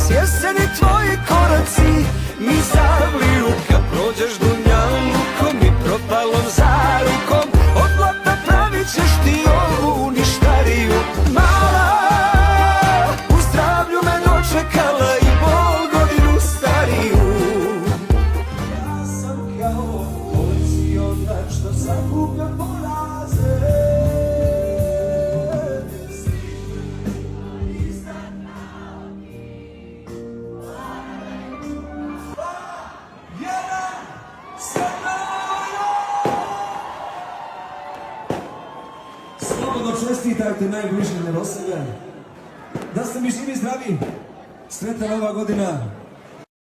Sjeseni tvoji koraci mi zavliju kad prođeš dunjalukom i propalom zarukom. Od blata pravit ćeš ti ovu ništariju. Mala, u zdravlju me dočekala i bol godinu stariju. Ja sam kao kolekcionar što sakuplja poraze. Slobodno čestitajte najbližim od sebe. Da ste mi živi zdravi. Sretna nova godina.